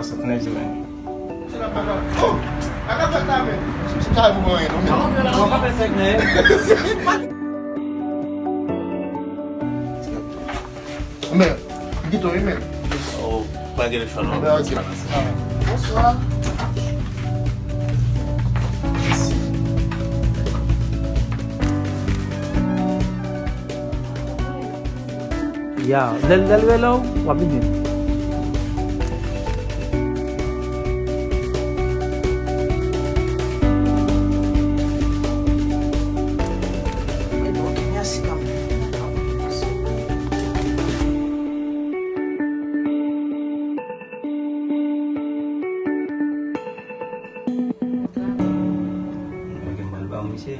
Sosok na dyan. Sila pa ka. Oh! Akapag namin. Sasabi mo ngayon. Ako ka pesek na yun. Emel. Dito, Emel. Oo, pwede rin siya, no? Bonsoir. Ya, dal welo, wabin yun. Naging malba ang misi.